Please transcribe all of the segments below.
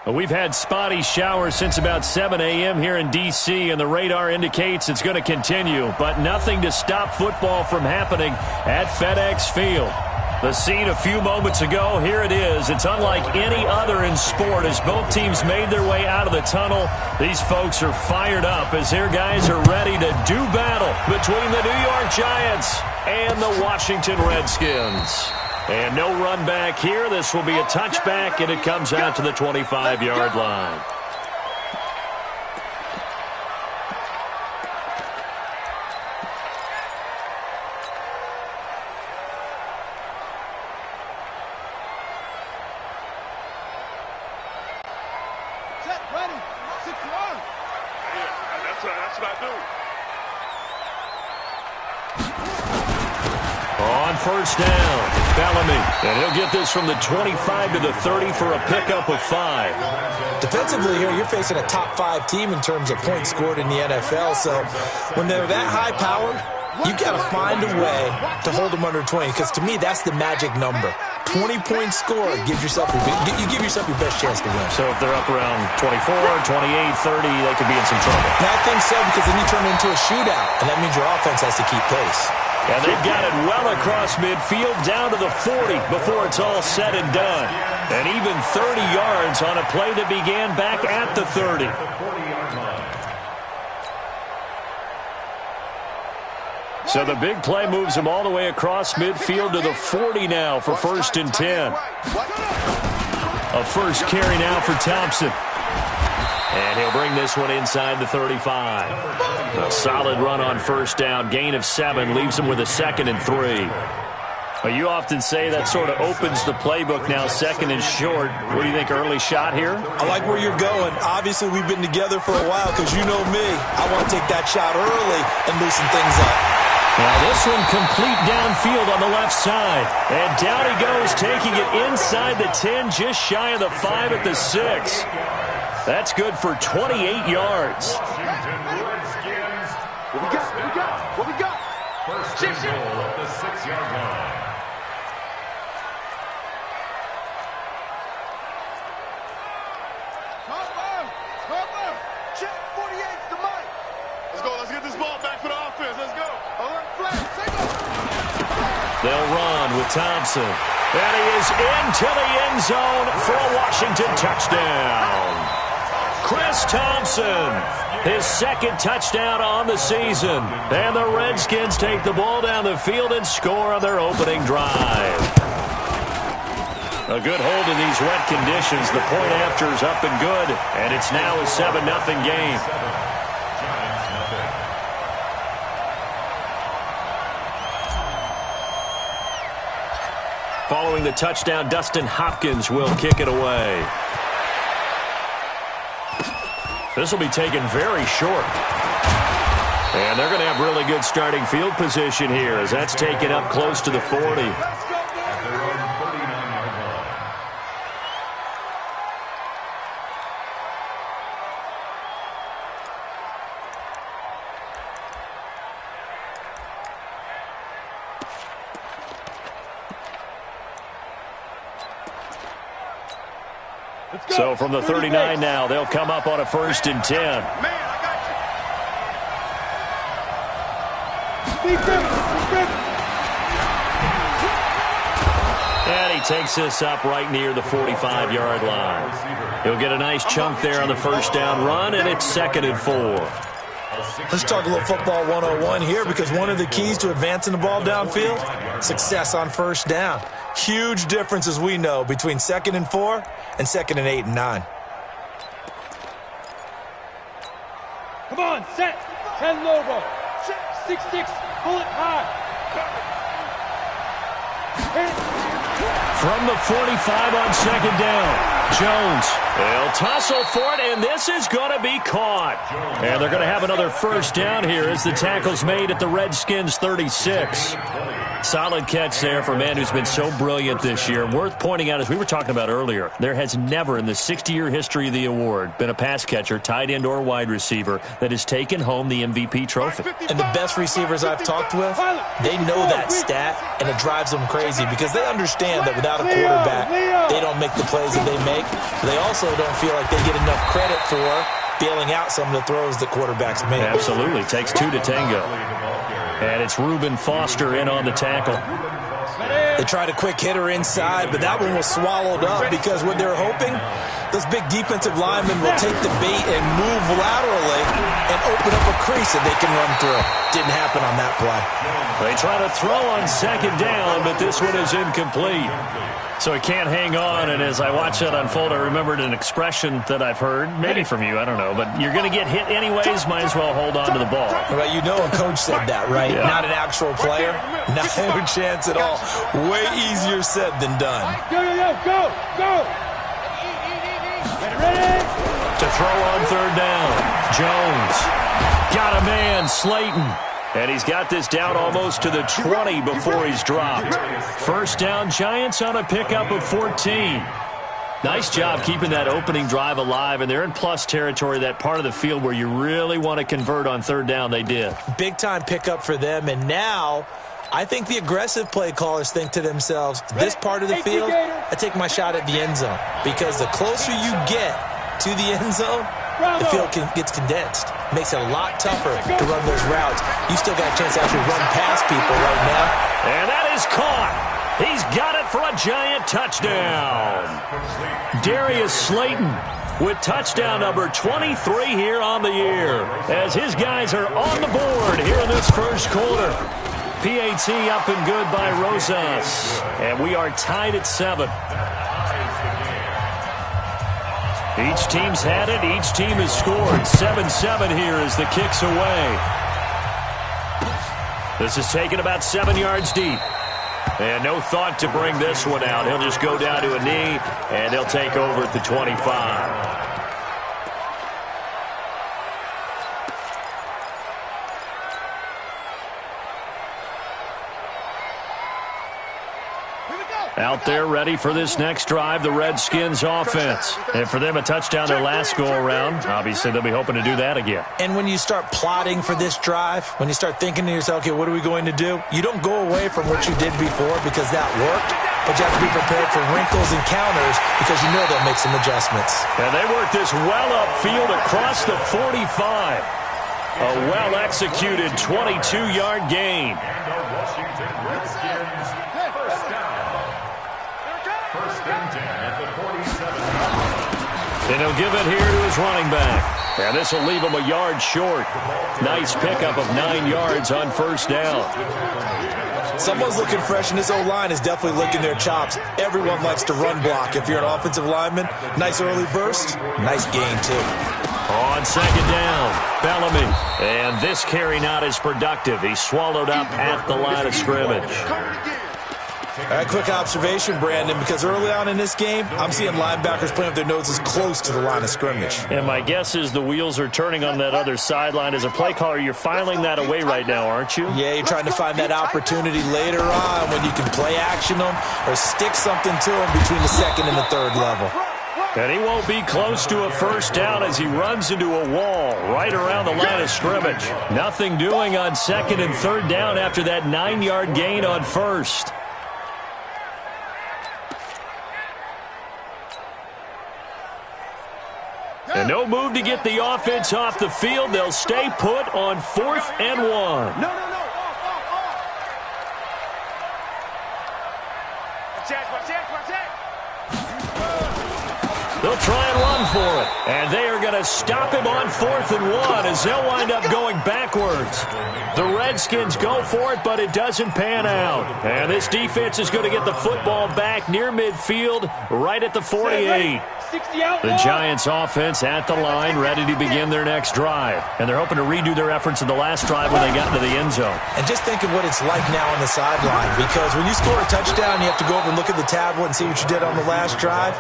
We've had spotty showers since about 7 a.m. here in D.C., and the radar indicates it's going to continue, but nothing to stop football from happening at FedEx Field. The scene a few moments ago, here it is. It's unlike any other in sport as both teams made their way out of the tunnel. These folks are fired up as their guys are ready to do battle between the New York Giants and the Washington Redskins. And no run back here. This will be a touchback, and it comes out to the 25-yard line. That's what I do. On first down, Bellamy. And he'll get this from the 25 to the 30 for a pickup of 5. Defensively here, you're facing a top 5 team in terms of points scored in the NFL. So when they're that high-powered, you've got to find a way to hold them under 20, because to me, that's the magic number. 20-point score gives yourself you give yourself your best chance to win. So if they're up around 24, 28, 30, they could be in some trouble. I think so, because then you turn it into a shootout, and that means your offense has to keep pace. And they've got it well across midfield down to the 40 before it's all said and done. And even 30 yards on a play that began back at the 30. So the big play moves him all the way across midfield to the 40 now for 1st and 10. A first carry now for Thompson. And he'll bring this one inside the 35. A solid run on first down. Gain of 7 leaves him with a 2nd and 3. Well, you often say that sort of opens the playbook now, 2nd and short. What do you think, early shot here? I like where you're going. Obviously, we've been together for a while, because you know me. I want to take that shot early and loosen things up. Now this one complete downfield on the left side. And down he goes, taking it inside the 10, just shy of the 5 at the 6. That's good for 28 yards. What we got? First and goal at the 6-yard line. Check 48's the mic. Let's go. Let's get this ball back for the offense. Let's go. All right, flag. Take off. They'll run with Thompson. And he is into the end zone for a Washington touchdown. Chris Thompson, his 2nd touchdown on the season. And the Redskins take the ball down the field and score on their opening drive. A good hold in these wet conditions. The point after is up and good. And it's now a 7-0 game. Following the touchdown, Dustin Hopkins will kick it away. This will be taken very short. And they're going to have really good starting field position here, as that's taken up close to the 40. So from the 39 now, they'll come up on a 1st and 10. And he takes this up right near the 45-yard line. He'll get a nice chunk there on the first down run, and it's 2nd and 4. Let's talk a little football 101 here, because one of the keys to advancing the ball downfield, success on first down. Huge difference, as we know, between 2nd and 4 and 2nd and 8 and 9. Come on, set. 10 logo. 6-6, pull it high. From the 45 on 2nd down. Jones, they'll tussle for it, and this is going to be caught. And they're going to have another first down here as the tackle's made at the Redskins 36. Solid catch there for a man who's been so brilliant this year. Worth pointing out, as we were talking about earlier, there has never in the 60-year history of the award been a pass catcher, tight end, or wide receiver that has taken home the MVP trophy. And the best receivers I've talked with, they know that stat, and it drives them crazy, because they understand that without a quarterback, they don't make the plays that they make. They also don't feel like they get enough credit for bailing out some of the throws that quarterbacks make. Absolutely. Takes two to tango. And it's Reuben Foster in on the tackle. They tried a quick hitter inside, but that one was swallowed up because what they're hoping, those big defensive linemen will take the bait and move laterally and open up a crease that they can run through. Didn't happen on that play. They try to throw on second down, but this one is incomplete. So he can't hang on, and as I watch that unfold, I remembered an expression that I've heard, maybe from you, I don't know, but you're going to get hit anyways, might as well hold on to the ball. Well, you know a coach said that, right? Yeah. Not an actual player. No chance at all. Way easier said than done. Go! Ready? To throw on third down. Jones. Got a man, Slayton. And he's got this down almost to the 20 before he's dropped. First down, Giants on a pickup of 14. Nice job keeping that opening drive alive, and they're in plus territory, that part of the field where you really want to convert on third down. They did. Big-time pickup for them, and now I think the aggressive play callers think to themselves, this part of the field, I take my shot at the end zone. Because the closer you get to the end zone, the field gets condensed. Makes it a lot tougher to run those routes. You still got a chance to actually run past people right now. And that is caught. He's got it for a Giant touchdown. Darius Slayton with touchdown number 23 here on the year, as his guys are on the board here in this first quarter. PAT up and good by Rosas. And we are tied at 7. Each team's had it. Each team has scored. 7-7 here as the kick's away. This is taken about 7 yards deep. And no thought to bring this one out. He'll just go down to a knee, and he'll take over at the 25. Out there ready for this next drive, the Redskins offense. And for them, a touchdown their last go-around. Obviously, they'll be hoping to do that again. And when you start plotting for this drive, when you start thinking to yourself, okay, what are we going to do? You don't go away from what you did before because that worked, but you have to be prepared for wrinkles and counters because you know they'll make some adjustments. And they work this well upfield across the 45. A well-executed 22-yard gain. And he'll give it here to his running back. And this will leave him a yard short. Nice pickup of 9 yards on first down. Someone's looking fresh, and this O-line is definitely licking their chops. Everyone likes to run block. If you're an offensive lineman, nice early burst, nice gain, too. On second down, Bellamy. And this carry not as productive. He's swallowed up at the line of scrimmage. All right, quick observation, Brandon, because early on in this game, I'm seeing linebackers playing with their noses close to the line of scrimmage. And my guess is the wheels are turning on that other sideline. As a play caller, you're filing that away right now, aren't you? Yeah, you're trying to find that opportunity later on when you can play action them or stick something to them between the second and the third level. And he won't be close to a first down as he runs into a wall right around the line of scrimmage. Nothing doing on second and third down after that 9-yard gain on first. And no move to get the offense off the field. They'll stay put on 4th and 1. No. They'll try and run for it. And they are going to stop him on 4th and 1 as they'll wind up going backwards. The Redskins go for it, but it doesn't pan out. And this defense is going to get the football back near midfield, right at the 48. The Giants offense at the line, ready to begin their next drive. And they're hoping to redo their efforts in the last drive when they got into the end zone. And just think of what it's like now on the sideline, because when you score a touchdown, you have to go over and look at the tablet and see what you did on the last drive.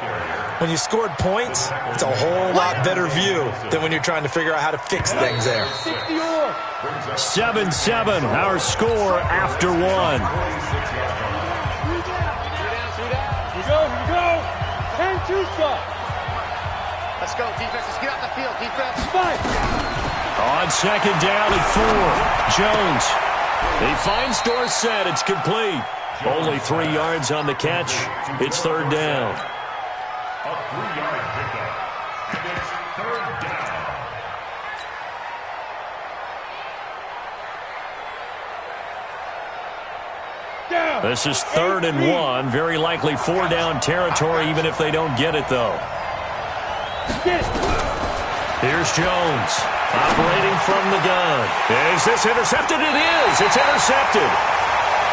When you scored points, it's a whole lot better view than when you're trying to figure out how to fix things there. 7-7, our score after 1. Here we go. 10-2 stop. Let's go, defense. Let's get out the field, defense. 5. On second down at 4, Jones. He finds Dorsett. It's complete. Only 3 yards on the catch. It's third down. A 3-yard pickup. And it's third down. This is 3rd and 1. Very likely 4-down territory, even if they don't get it, though. Here's Jones, operating from the gun. Is this intercepted? It is. It's intercepted.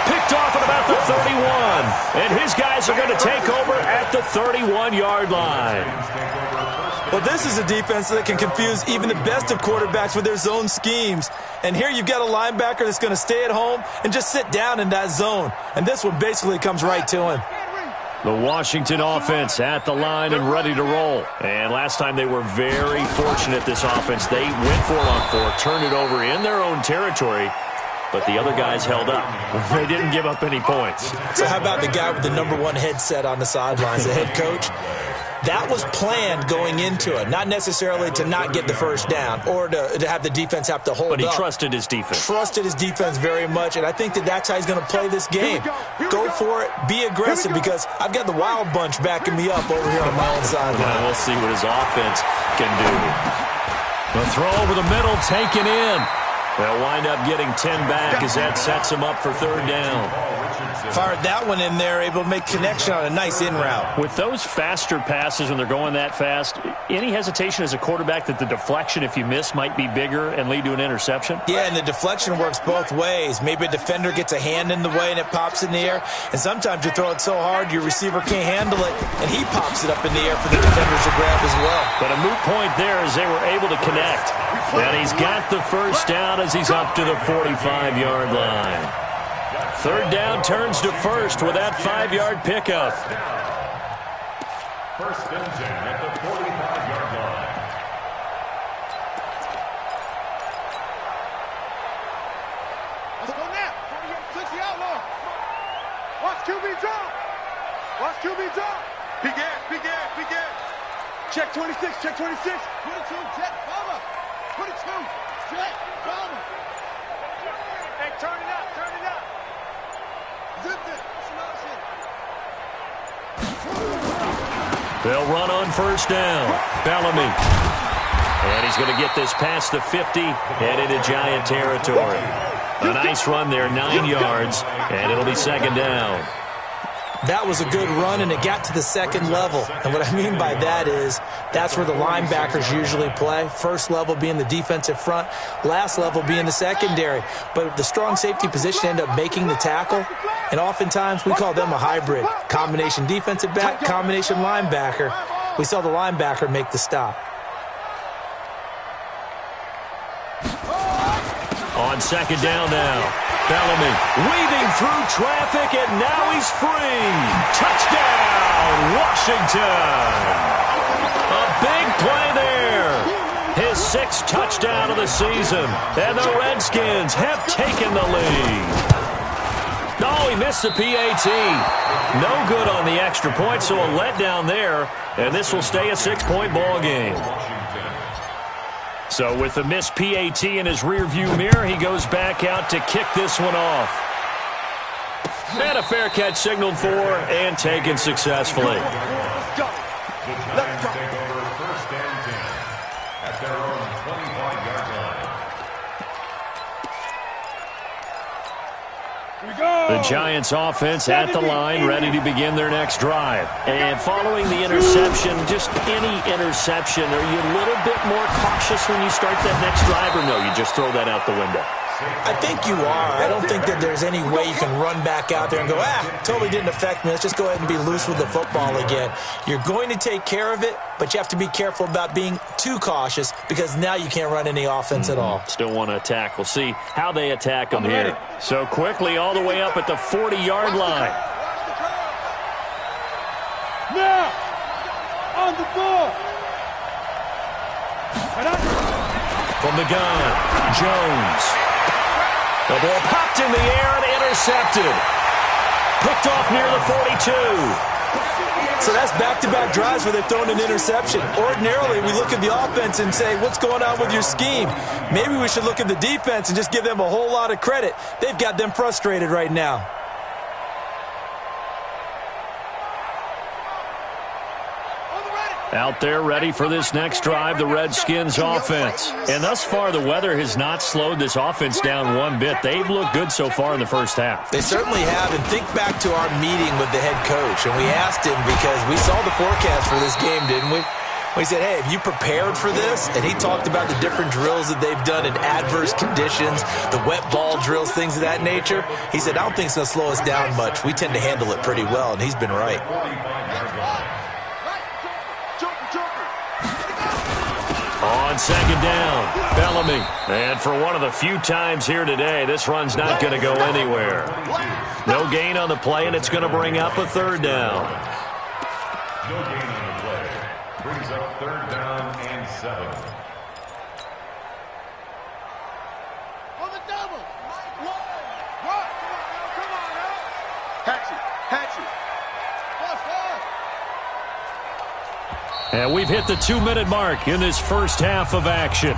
Picked off at about the 31. And his guys are going to take over at the 31-yard line. Well, this is a defense that can confuse even the best of quarterbacks with their zone schemes. And here you've got a linebacker that's going to stay at home and just sit down in that zone. And this one basically comes right to him. The Washington offense at the line and ready to roll. And last time they were very fortunate, this offense. They went for it on 4, turned it over in their own territory, but the other guys held up. They didn't give up any points. So how about the guy with the #1 headset on the sidelines, the head coach? That was planned going into it, not necessarily to not get the first down or to have the defense have to hold up. But he trusted his defense. Trusted his defense very much, and I think that's how he's going to play this game. Go for it, be aggressive, because I've got the wild bunch backing me up over here on my own sideline. We'll see what his offense can do. The throw over the middle, taken in. They'll wind up getting 10 back as that sets them up for third down. Fired that one in there, able to make connection on a nice in route. With those faster passes when they're going that fast, any hesitation as a quarterback that the deflection, if you miss, might be bigger and lead to an interception? Yeah, and the deflection works both ways. Maybe a defender gets a hand in the way and it pops in the air. And sometimes you throw it so hard your receiver can't handle it, and he pops it up in the air for the defenders to grab as well. But a moot point there as they were able to connect. And he's got the first down as he's up to the 45-yard line. Third down turns to first with that 5-yard pickup. First and 10 at the 45-yard line. Let's go now. 48, 60 outlaw. Watch QB drop. Watch QB drop. Big ass, big ass, big ass. Check 26, check 26. 22, check, bomber. 22, check, bomber. Hey, turn it up, turn it up. Zip it. They'll run on first down. Bellamy. And he's going to get this past the 50 and into Giant territory. A nice run there, 9 yards, and it'll be second down. That was a good run, and it got to the second level. And what I mean by that is that's where the linebackers usually play. First level being the defensive front, last level being the secondary. But the strong safety position ended up making the tackle, and oftentimes we call them a hybrid. Combination defensive back, combination linebacker. We saw the linebacker make the stop. On second down now. Bellamy weaving through traffic, and now he's free. Touchdown, Washington. A big play there. His 6th touchdown of the season, and the Redskins have taken the lead. Oh, he missed the PAT. No good on the extra point, so a letdown there, and this will stay a 6-point ball game. So with the missed PAT in his rearview mirror, he goes back out to kick this one off. And a fair catch signaled for and taken successfully. The Giants take over first and 10 at their own 25-yard line. The Giants offense at the line, ready to begin their next drive. And following the interception, just any interception, are you a little bit more cautious when you start that next drive, or no, you just throw that out the window? I think you are. I don't think that there's any way you can run back out there and go, totally didn't affect me. Let's just go ahead and be loose with the football again. You're going to take care of it, but you have to be careful about being too cautious because now you can't run any offense at all. Still want to attack. We'll see how they attack them here. So quickly all the way up at the 40-yard line. Now, on the ball. From the gun, Jones. The ball popped in the air and intercepted. Picked off near the 42. So that's back-to-back drives where they're throwing an interception. Ordinarily, we look at the offense and say, what's going on with your scheme? Maybe we should look at the defense and just give them a whole lot of credit. They've got them frustrated right now. Out there ready for this next drive, the Redskins offense. And thus far, the weather has not slowed this offense down one bit. They've looked good so far in the first half. They certainly have. And think back to our meeting with the head coach. And we asked him, because we saw the forecast for this game, didn't we? We said, hey, have you prepared for this? And he talked about the different drills that they've done in adverse conditions, the wet ball drills, things of that nature. He said, I don't think it's going to slow us down much. We tend to handle it pretty well, and he's been right. On second down, Bellamy. And for one of the few times here today, this run's not going to go anywhere. No gain on the play, and it's going to bring up a third down. No gain on the play. Brings up third down and 7. On the double. Run. Come on now. Hatch it. And we've hit the 2-minute mark in this first half of action.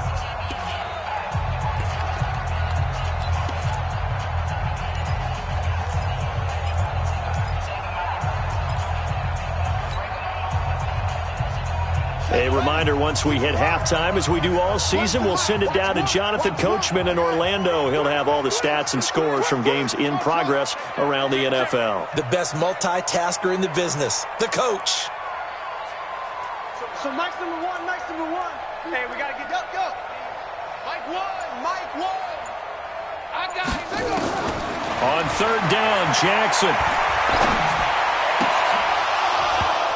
A reminder, once we hit halftime, as we do all season, we'll send it down to Jonathan Coachman in Orlando. He'll have all the stats and scores from games in progress around the NFL. The best multitasker in the business, the coach. So Mike's number one. Hey, we got to get up, go. Mike one. I got him. On third down, Jackson.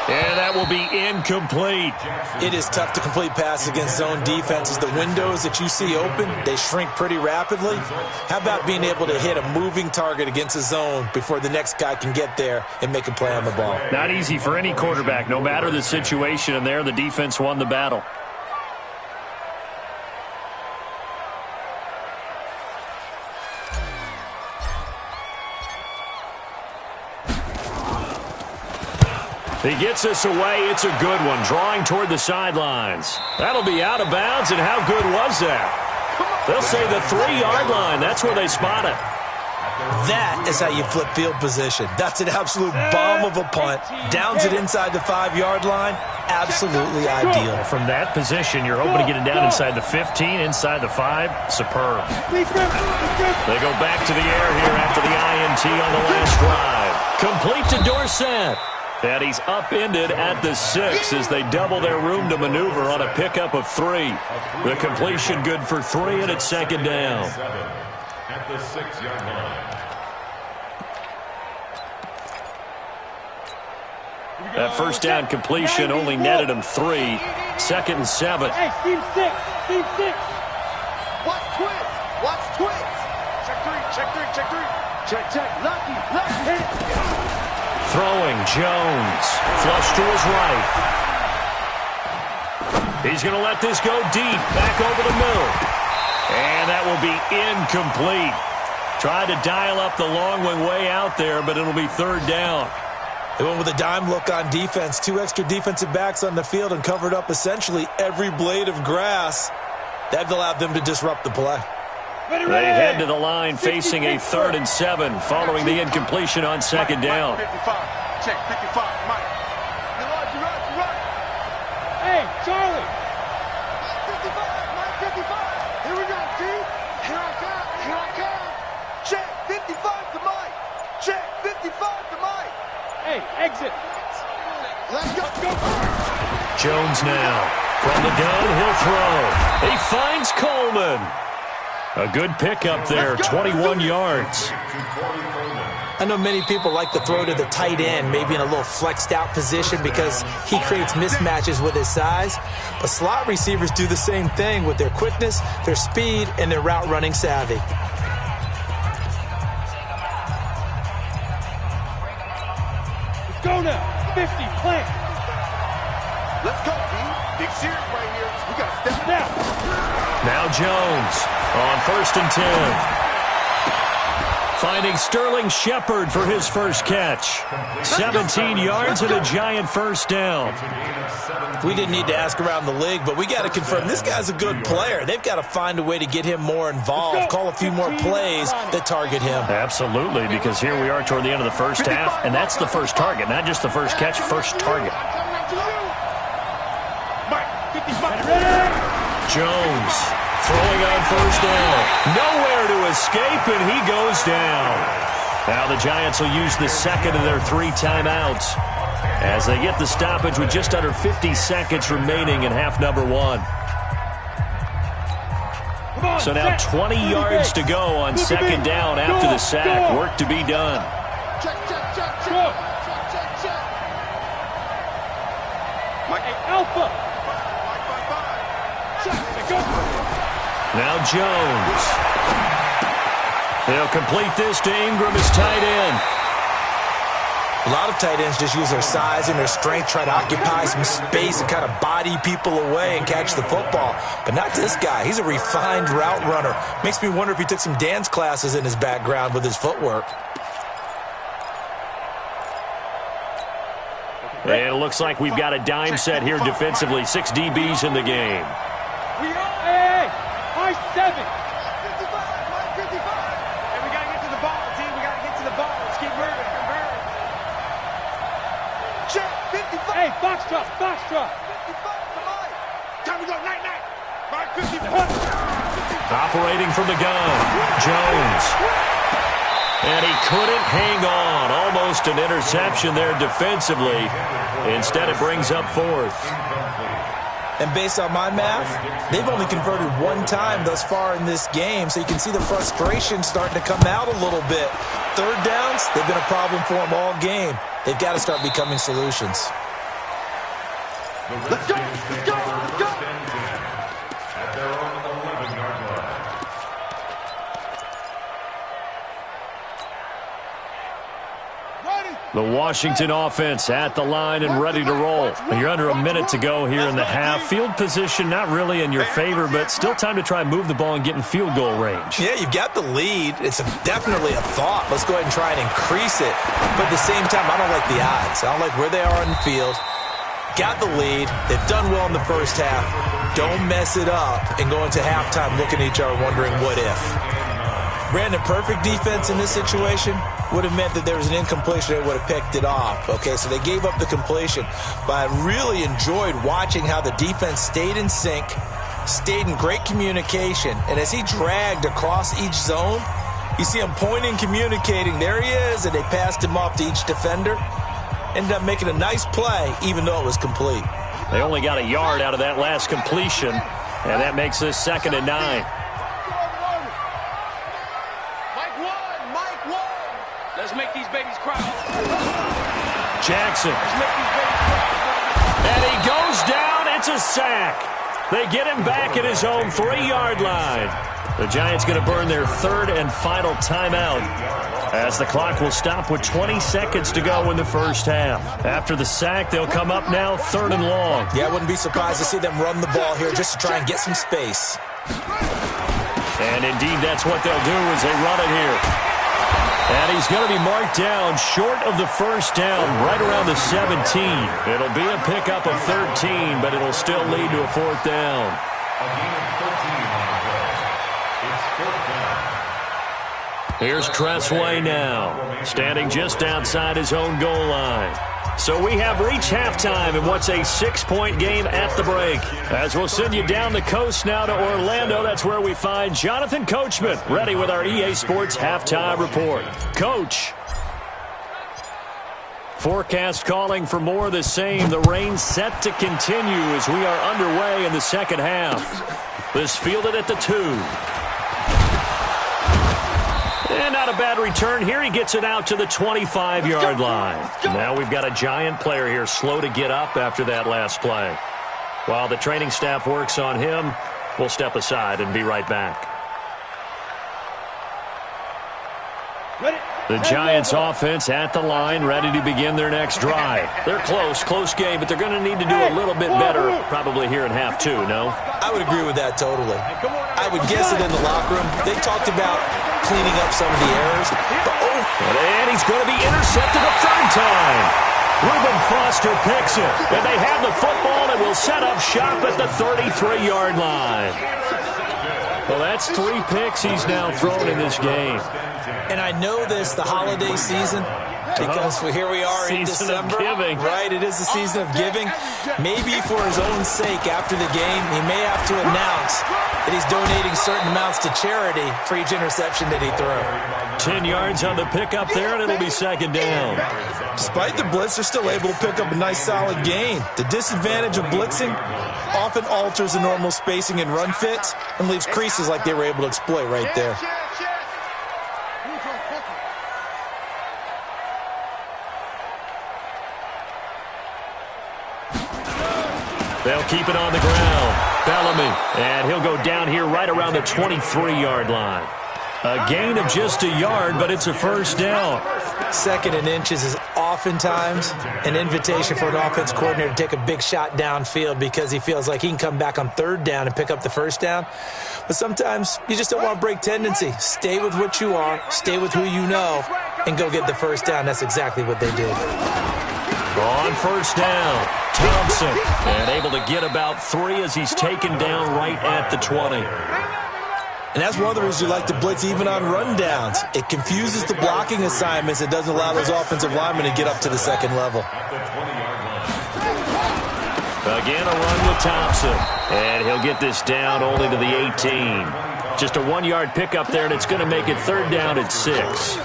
And that will be incomplete. It is tough to complete passes against zone defenses. The windows that you see open, they shrink pretty rapidly. How about being able to hit a moving target against a zone before the next guy can get there and make a play on the ball? Not easy for any quarterback, no matter the situation, and there the defense won the battle. He gets us away. It's a good one, drawing toward the sidelines. That'll be out of bounds, and how good was that? They'll say the 3-yard line. That's where they spot it. That is how you flip field position. That's an absolute bomb of a punt. Downs it inside the 5-yard line. Absolutely ideal. From that position, you're hoping to get it down inside the 15, inside the 5. Superb. They go back to the air here after the INT on the last drive. Complete to Dorsett. And he's upended at the 6 as they double their room to maneuver on a pickup of 3. The completion good for 3, and it's second down. At the 6-yard line. That first down completion only netted him 3. Second and 7. Hey, team 6. Watch twins. Check 3. Check. Lucky. Throwing, Jones. Flush to his right. He's going to let this go deep, back over the middle. And that will be incomplete. Tried to dial up the long one way out there, but it'll be third down. They went with a dime look on defense. 2 extra defensive backs on the field and covered up essentially every blade of grass. That allowed them to disrupt the play. They head to the line facing a 3rd and 7 following the incompletion on second down. 55. Check 55. Mike. You're right. Hey, Charlie. 55. Here we go, T. Here I come. Check 55 to Mike. Check 55 to Mike. Hey, exit. Let's go. Jones now. From the gun, he'll throw. He finds Coleman. A good pickup there, 21 yards. I know many people like to throw to the tight end, maybe in a little flexed out position because he creates mismatches with his size. But slot receivers do the same thing with their quickness, their speed, and their route running savvy. Let's go now. 50, plant. Let's go, B. Big series right here. We got to step Now. Now Jones on 1st and 10. Finding Sterling Shepard for his first catch. 17 yards and a giant first down. We didn't need to ask around the league, but we got to confirm this guy's a good player. They've got to find a way to get him more involved, call a few more plays that target him. Absolutely, because here we are toward the end of the first half, and that's the first target, not just the first catch, first target. Jones throwing on first down. Nowhere to escape, and he goes down. Now the Giants will use the second of their 3 timeouts as they get the stoppage with just under 50 seconds remaining in half number 1. So now 20 yards to go on second down after the sack. Work to be done. Check. Hey, Alpha. Now Jones. They'll complete this to Ingram as tight end. A lot of tight ends just use their size and their strength, try to occupy some space and kind of body people away and catch the football. But not this guy. He's a refined route runner. Makes me wonder if he took some dance classes in his background with his footwork. And it looks like we've got a dime set here defensively. 6 DBs in the game. Hey, high 7. 55. And we got to get to the ball, team. We got to get to the ball. Let's keep moving. Check. 55. Hey, box drop. 55 to Mike. Time to go. Night. Mike, 55. Operating from the gun. Jones. And he couldn't hang on. Almost an interception there defensively. Instead, it brings up 4th. And based on my math, they've only converted 1 time thus far in this game, so you can see the frustration starting to come out a little bit. Third downs, they've been a problem for them all game. They've got to start becoming solutions. Let's go. At their own 11-yard line. The Washington offense at the line and ready to roll. You're under a minute to go here in the half. Field position not really in your favor, but still time to try and move the ball and get in field goal range. Yeah, you've got the lead. It's definitely a thought. Let's go ahead and try and increase it. But at the same time, I don't like the odds. I don't like where they are on the field. Got the lead. They've done well in the first half. Don't mess it up and go into halftime looking at each other wondering what if. Brandon, perfect defense in this situation would have meant that there was an incompletion that would have picked it off. Okay, so they gave up the completion. But I really enjoyed watching how the defense stayed in sync, stayed in great communication. And as he dragged across each zone, you see him pointing, communicating. There he is, and they passed him off to each defender. Ended up making a nice play, even though it was complete. They only got a yard out of that last completion, and that makes this 2nd and 9. Let's make these babies cry. Jackson. Let's make these babies cry. And he goes down. It's a sack. They get him back at his own 3-yard line. The Giants going to burn their 3rd and final timeout as the clock will stop with 20 seconds to go in the first half. After the sack, they'll come up now 3rd and long. Yeah, I wouldn't be surprised to see them run the ball here just to try and get some space. And indeed, that's what they'll do as they run it here. And he's going to be marked down short of the first down, right around the 17. It'll be a pickup of 13, but it'll still lead to a 4th down. A gain of 13 on the play. It's 4th down. Here's Tressway now, standing just outside his own goal line. So we have reached halftime in what's a 6-point game at the break. As we'll send you down the coast now to Orlando, that's where we find Jonathan Coachman, ready with our EA Sports Halftime Report. Coach. Forecast calling for more of the same. The rain set to continue as we are underway in the second half. This fielded at the 2. And not a bad return here. He gets it out to the 25-yard line. Now we've got a Giant player here slow to get up after that last play. While the training staff works on him, we'll step aside and be right back. The Giants offense at the line, ready to begin their next drive. They're close game, but they're going to need to do a little bit better probably here in half 2, no? I would agree with that totally. I would guess that in the locker room, they talked about cleaning up some of the errors. But and he's going to be intercepted a 3rd time. Reuben Foster picks it, and they have the football and will set up shop at the 33-yard line. Well, that's 3 picks he's now thrown in this game. And I know this, the holiday season because here we are in December. Right, it is the season of giving. Maybe for his own sake, after the game, he may have to announce that he's donating certain amounts to charity for each interception that he threw. 10 yards on the pickup there, and it'll be second down. Despite the blitz, they're still able to pick up a nice, solid gain. The disadvantage of blitzing often alters the normal spacing and run fits and leaves creases like they were able to exploit right there. They'll keep it on the ground. Bellamy, and he'll go down here right around the 23-yard line. A gain of just a yard, but it's a first down. Second and inches is oftentimes an invitation for an offense coordinator to take a big shot downfield because he feels like he can come back on third down and pick up the first down. But sometimes you just don't want to break tendency. Stay with what you are, stay with who you know, and go get the first down. That's exactly what they did. On first down, Thompson, and able to get about 3 as he's taken down right at the 20. And that's one of the reasons you like to blitz even on rundowns. It confuses the blocking assignments. It doesn't allow those offensive linemen to get up to the second level. Again, a run with Thompson. And he'll get this down only to the 18. Just a 1-yard pickup there, and it's going to make it third down at 6.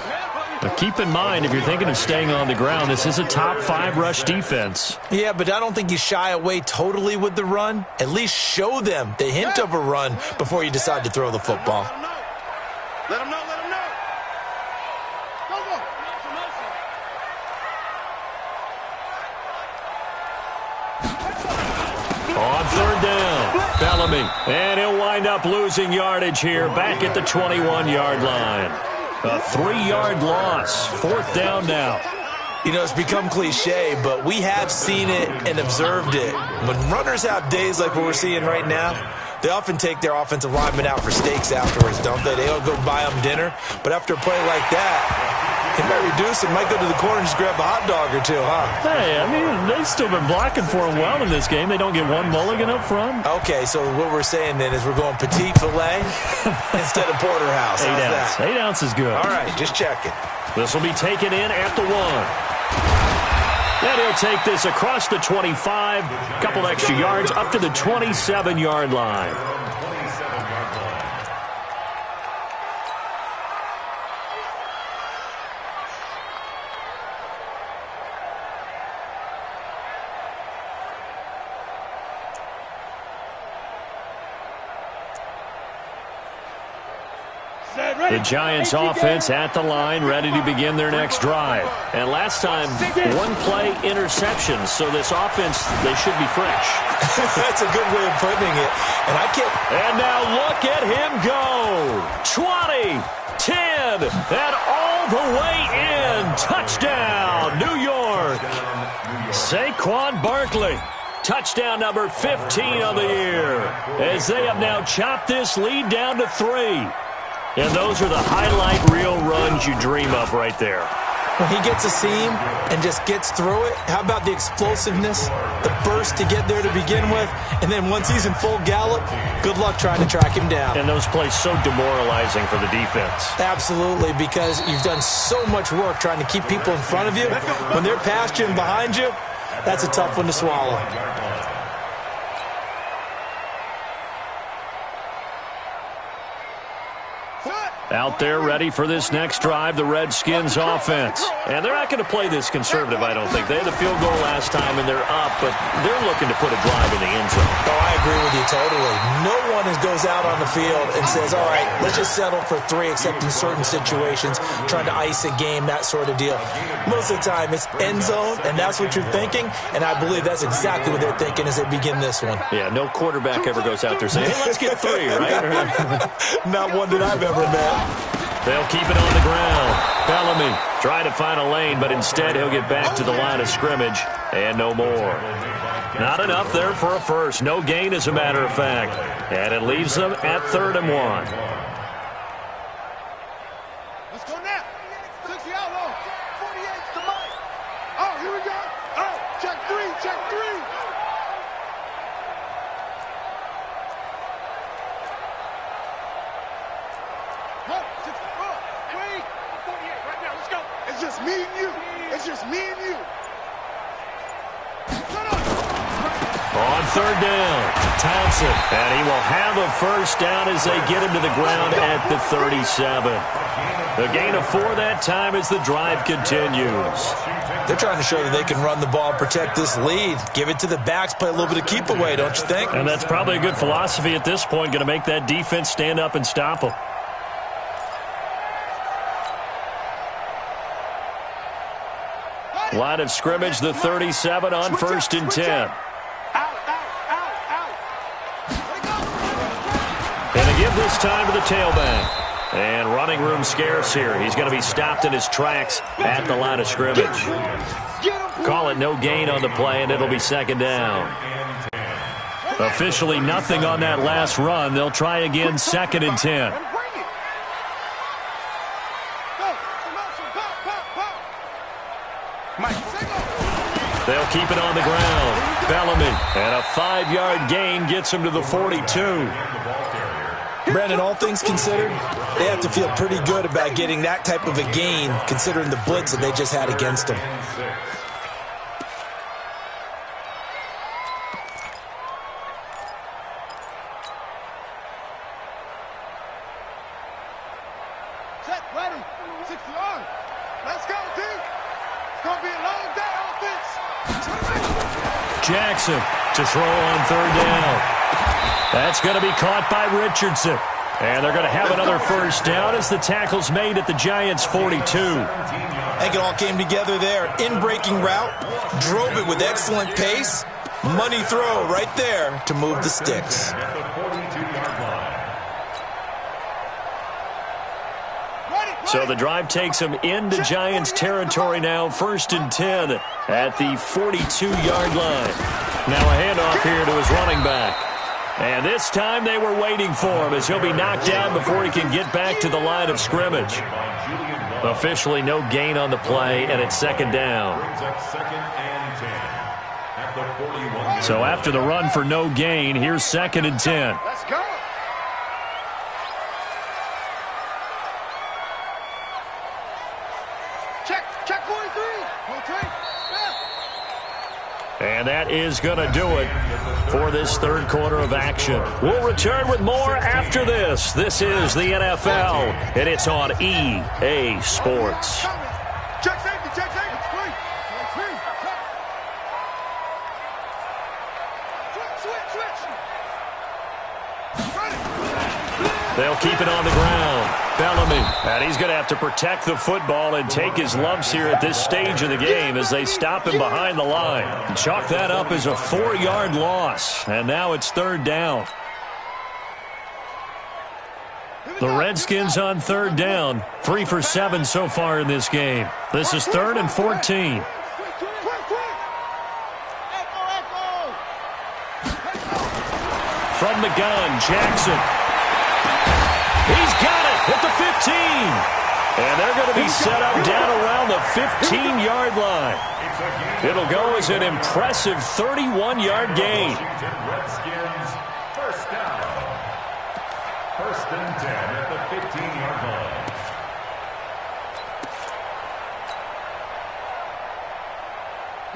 But keep in mind, if you're thinking of staying on the ground, this is a top 5 rush defense. Yeah, but I don't think you shy away totally with the run. At least show them the hint of a run before you decide to throw the football. Let them know, let them know. Go, go. On third down, Bellamy. And he'll wind up losing yardage here back at the 21-yard line. A 3-yard loss. Fourth down now. You know, it's become cliche, but we have seen it and observed it. When runners have days like what we're seeing right now, they often take their offensive linemen out for steaks afterwards, don't they? They'll go buy them dinner. But after a play like that, he might reduce it, might go to the corner and just grab a hot dog or two, huh? Hey, I mean, they've still been blocking for him well in this game. They don't get one mulligan up front. Okay, so what we're saying then is we're going petite filet instead of porterhouse. 8 ounce. 8 ounce is good. All right, just checking. This will be taken in at the 1. And he'll take this across the 25, a couple extra yards up to the 27-yard line. The Giants offense at the line, ready to begin their next drive. And last time, 1-play interception, so this offense, they should be fresh. That's a good way of putting it. And now look at him go. 20, 10, and all the way in. Touchdown, New York. Saquon Barkley. Touchdown number 15 of the year. As they have now chopped this lead down to 3. And those are the highlight reel runs you dream of right there. When he gets a seam and just gets through it, how about the explosiveness, the burst to get there to begin with, and then once he's in full gallop, good luck trying to track him down. And those plays so demoralizing for the defense. Absolutely, because you've done so much work trying to keep people in front of you. When they're past you and behind you, that's a tough one to swallow. Out there ready for this next drive, the Redskins offense. And they're not going to play this conservative, I don't think. They had the field goal last time, and they're up, but they're looking to put a drive in the end zone. Oh, I agree with you totally. No one goes out on the field and says, all right, let's just settle for 3, except in certain situations, trying to ice a game, that sort of deal. Most of the time, it's end zone, and that's what you're thinking, and I believe that's exactly what they're thinking as they begin this one. Yeah, no quarterback ever goes out there saying, hey, let's get 3, right? Not one that I've ever met. They'll keep it on the ground. Bellamy trying to find a lane, but instead he'll get back to the line of scrimmage and no more. Not enough there for a first. No gain, as a matter of fact. And it leaves them at 3rd and 1. Let's go now. 60 outlaw. 48's the mic. Oh, here we go. Oh, check 3, check 3. Wait. 48 right now. Let's go. It's just me and you. It's just me and you. On third down, Thompson. And he will have a first down as they get him to the ground at the 37. The gain of 4 that time as the drive continues. They're trying to show that they can run the ball and protect this lead. Give it to the backs, play a little bit of keep away, don't you think? And that's probably a good philosophy at this point, going to make that defense stand up and stop them. Line of scrimmage, the 37 on first and 10. And a give this time to the tailback. And running room scarce here. He's going to be stopped in his tracks at the line of scrimmage. Call it no gain on the play, and it'll be second down. Officially nothing on that last run. They'll try again, second and 10. They'll keep it on the ground. Bellamy, and a 5-yard gain gets him to the 42. Brandon, all things considered, they have to feel pretty good about getting that type of a gain, considering the blitz that they just had against them. Set, ready, 60 yards. Let's go, D. It's going to be a long day offense. Jackson to throw on third down. That's going to be caught by Richardson. And they're going to have another first down as the tackle's made at the Giants' 42. I think it all came together there. In-breaking route, drove it with excellent pace. Money throw right there to move the sticks. So the drive takes them into Giants territory now, first and 10 at the 42-yard line. Now a handoff here to his running back. And this time they were waiting for him as he'll be knocked down before he can get back to the line of scrimmage. Officially no gain on the play, and it's second down. So after the run for no gain, here's second and 10. Let's go. Check 43. And that is going to do it for this third quarter of action. We'll return with more after this. This is the NFL, and it's on EA Sports. Check safety, check safety. They'll keep it on the ground. Bellamy, and he's going to have to protect the football and take his lumps here at this stage of the game as they stop him behind the line. Chalk that up as a 4-yard loss, and now it's third down. The Redskins on third down, 3 for 7 so far in this game. This is 3rd and 14. From the gun, Jackson. He's got it at the 15. And they're going to be set up down around the 15-yard line. It'll go as an impressive 31-yard gain. Redskins, first down. First and 10 at the 15-yard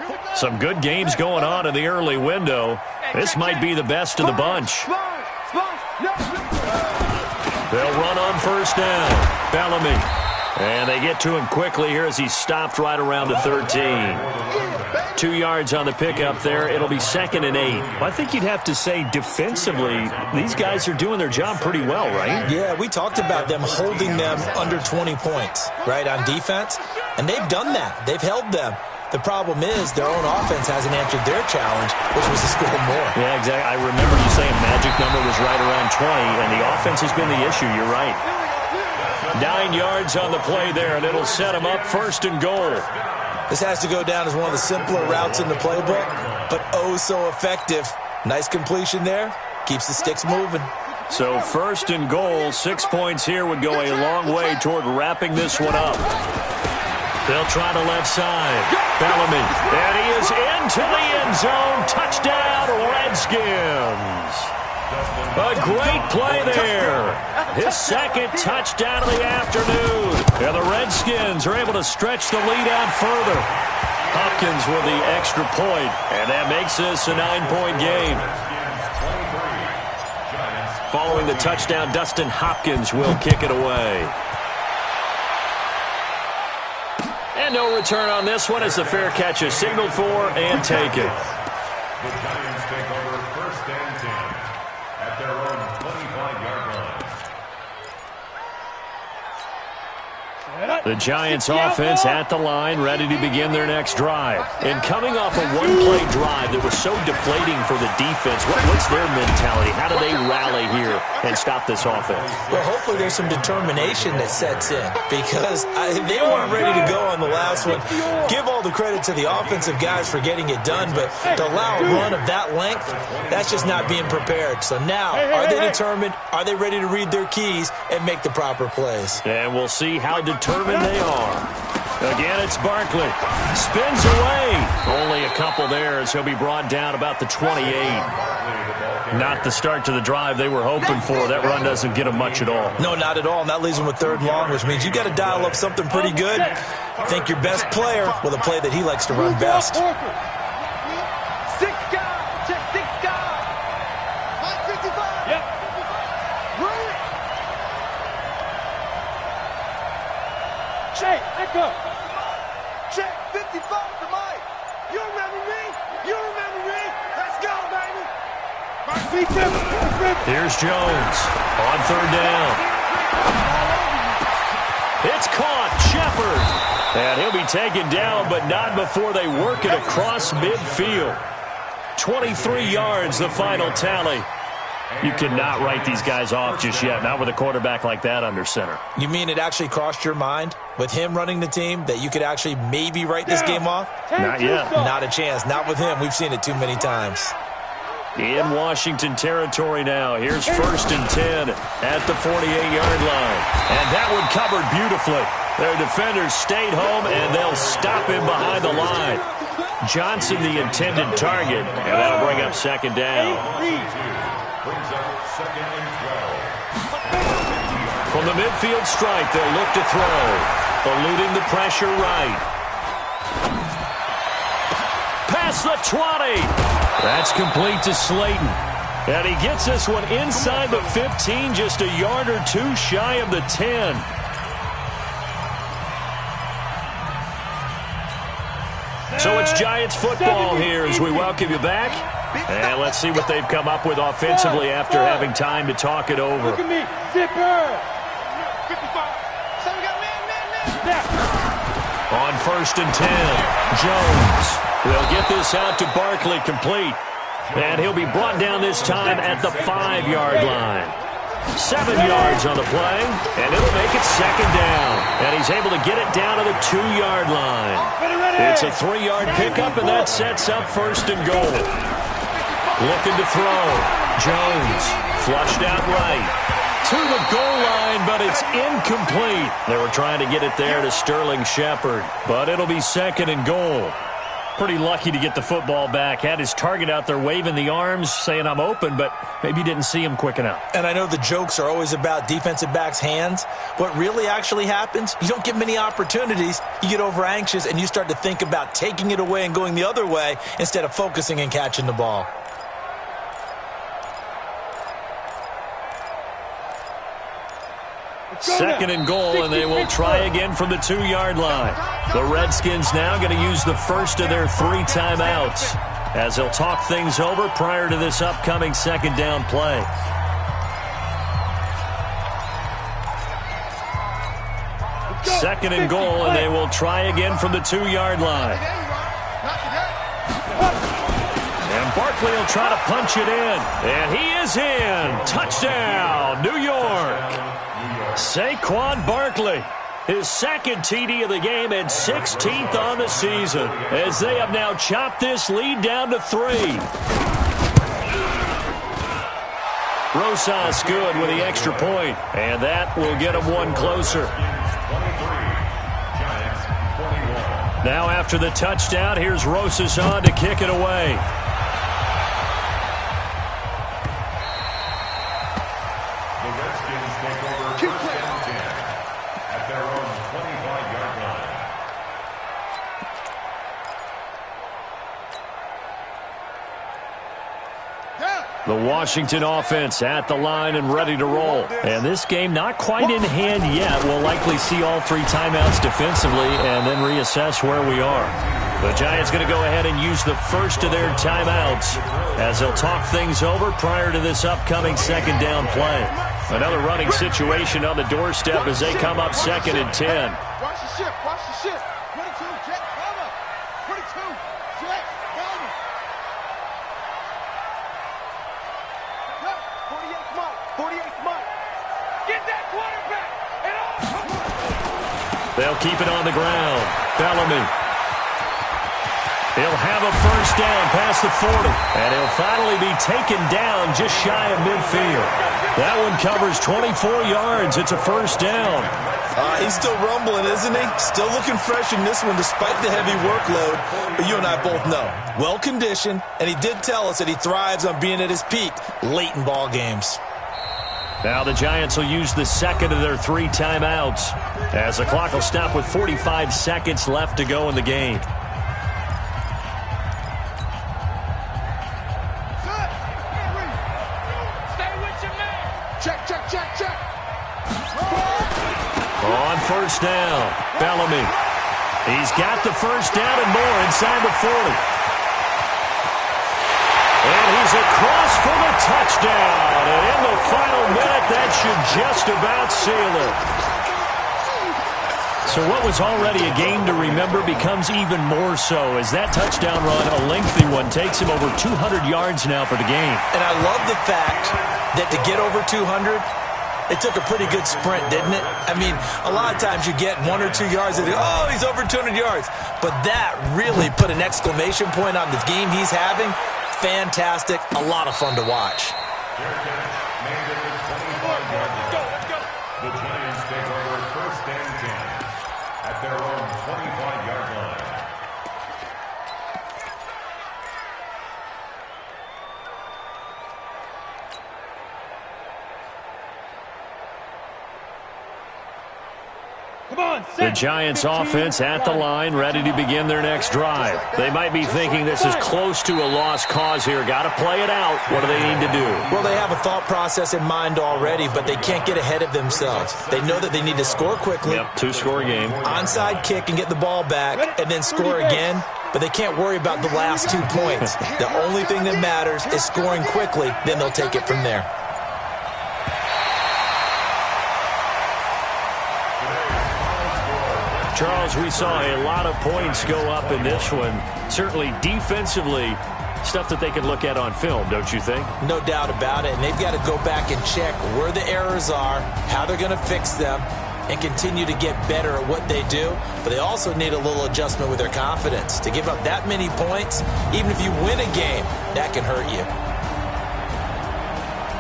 line. Some good games going on in the early window. This might be the best of the bunch. They'll run on first down. Bellamy. And they get to him quickly here as he's stopped right around the 13. 2 yards on the pickup there. It'll be 2nd and 8. Well, I think you'd have to say defensively, these guys are doing their job pretty well, right? Yeah, we talked about them holding them under 20 points, right, on defense. And they've done that. They've held them. The problem is their own offense hasn't answered their challenge, which was to score more. Yeah, exactly. I remember you saying magic number was right around 20, and the offense has been the issue. You're right. 9 yards on the play there, and it'll set them up 1st and goal. This has to go down as one of the simpler routes in the playbook, but oh so effective. Nice completion there. Keeps the sticks moving. So 1st and goal, 6 points here would go a long way toward wrapping this one up. They'll try the left side. Bellamy. And he is into the end zone. Touchdown, Redskins. A great play there. His 2nd touchdown of the afternoon. And the Redskins are able to stretch the lead out further. Hopkins with the extra point, and that makes this a 9-point game. Following the touchdown, Dustin Hopkins will kick it away. And no return on this one as the fair catch is signaled for and taken. The Giants take over 1st and 10 at their own 25-yard line. The Giants offense at the line, ready to begin their next drive. And coming off a one-play drive that was so deflating for the defense, what's their mentality? How do they rally here and stop this offense? Well, hopefully there's some determination that sets in because they weren't ready to go on the last one. Give all the credit to the offensive guys for getting it done, but to allow a run of that length, that's just not being prepared. So now, are they determined? Are they ready to read their keys and make the proper plays? And we'll see how determined they are. Again, it's Barkley. Spins away. Only a couple there as he'll be brought down about the 28. Not the start to the drive they were hoping for. That run doesn't get them much at all. No, not at all. And that leaves them with 3rd and long, which means you got to dial up something pretty good. Think your best player with a play that he likes to run best. 6 guys. Check 6 guys. 55. Yep. Run it. Shake, echo. Check 55 to Mike. You remember me? You remember me? Let's go, baby. Here's Jones on 3rd down. It's caught. Shepard. And he'll be taken down, but not before they work it across midfield. 23 yards, the final tally. You cannot write these guys off just yet, not with a quarterback like that under center. You mean it actually crossed your mind with him running the team that you could actually maybe write this game off? Not yet. Not a chance. Not with him. We've seen it too many times. In Washington territory now. Here's 1st and 10 at the 48-yard line. And that one covered beautifully. Their defenders stayed home, and they'll stop him behind the line. Johnson, the intended target, and that'll bring up 2nd down. Brings up 2nd and 12. From the midfield strike, they'll look to throw. Eluding the pressure right. Past the 20. That's complete to Slayton. And he gets this one inside the 15, just a yard or two shy of the 10. So it's Giants football here as we welcome you back. And let's see what they've come up with offensively after having time to talk it over. Look at me. Zipper. 55. So we got man. On 1st and 10, Jones will get this out to Barkley complete. And he'll be brought down this time at the 5-yard line. 7 yards on the play, and it'll make it 2nd down. And he's able to get it down to the 2-yard line. It's a 3-yard pickup, and that sets up 1st and goal. Looking to throw. Jones flushed out right. To the goal line, but it's incomplete. They were trying to get it there to Sterling Shepard, but it'll be 2nd and goal. Pretty lucky to get the football back. Had his target out there waving the arms, saying I'm open, but maybe didn't see him quick enough. And I know the jokes are always about defensive backs' hands. What really actually happens, you don't get many opportunities. You get over anxious, and you start to think about taking it away and going the other way instead of focusing and catching the ball. Second and goal, and they will try again from the 2-yard line. The Redskins now going to use the first of their 3 timeouts as they'll talk things over prior to this upcoming 2nd down play. Second and goal, and they will try again from the 2-yard line. And Barkley will try to punch it in. And he is in. Touchdown, New York. Saquon Barkley, his 2nd TD of the game and 16th on the season, as they have now chopped this lead down to 3. Rosas good with the extra point, and that will get him one closer. Now after the touchdown, here's Rosas on to kick it away. Washington offense at the line and ready to roll. And this game not quite in hand yet. We'll likely see all 3 timeouts defensively and then reassess where we are. The Giants going to go ahead and use the first of their timeouts as they'll talk things over prior to this upcoming second down play. Another running situation on the doorstep as they come up 2nd and 10. Watch the ship. Watch the ship. 22, jet, cover. 22, jet, cover. 48 Mike. 48 Mike. Get that quarterback. They'll keep it on the ground. Bellamy. He'll have a first down past the 40. And he'll finally be taken down just shy of midfield. That one covers 24 yards. It's a first down. He's still rumbling, isn't he? Still looking fresh in this one despite the heavy workload. But you and I both know, well-conditioned, and he did tell us that he thrives on being at his peak late in ball games. Now the Giants will use the second of their 3 timeouts as the clock will stop with 45 seconds left to go in the game. On first down, Bellamy. He's got the first down and more inside the 40. And he's across for the touchdown. And in the final minute, that should just about seal it. So what was already a game to remember becomes even more so as that touchdown run, a lengthy one, takes him over 200 yards now for the game. And I love the fact that to get over 200, it took a pretty good sprint, didn't it? I mean, a lot of times you get 1 or 2 yards and oh, he's over 200 yards. But that really put an exclamation point on the game he's having. Fantastic. A lot of fun to watch. The Giants take over 1st and 10 at their own 25-yard line. The Giants offense at the line, ready to begin their next drive. They might be thinking this is close to a lost cause here. Got to play it out. What do they need to do? Well, they have a thought process in mind already, but they can't get ahead of themselves. They know that they need to score quickly. Yep, 2-score game. Onside kick and get the ball back and then score again. But they can't worry about the last 2 points. The only thing that matters is scoring quickly. Then they'll take it from there. Charles, we saw a lot of points go up in this one. Certainly defensively, stuff that they can look at on film, don't you think? No doubt about it. And they've got to go back and check where the errors are, how they're going to fix them, and continue to get better at what they do. But they also need a little adjustment with their confidence. To give up that many points, even if you win a game, that can hurt you.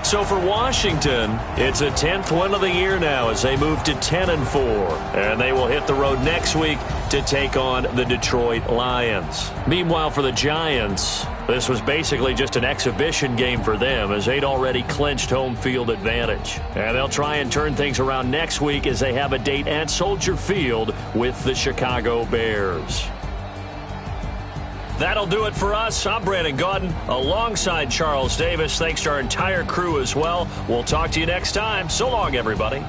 So for Washington, it's a 10th win of the year now as they move to 10-4. And they will hit the road next week to take on the Detroit Lions. Meanwhile, for the Giants, this was basically just an exhibition game for them as they'd already clinched home field advantage. And they'll try and turn things around next week as they have a date at Soldier Field with the Chicago Bears. That'll do it for us. I'm Brandon Gaudin alongside Charles Davis. Thanks to our entire crew as well. We'll talk to you next time. So long, everybody.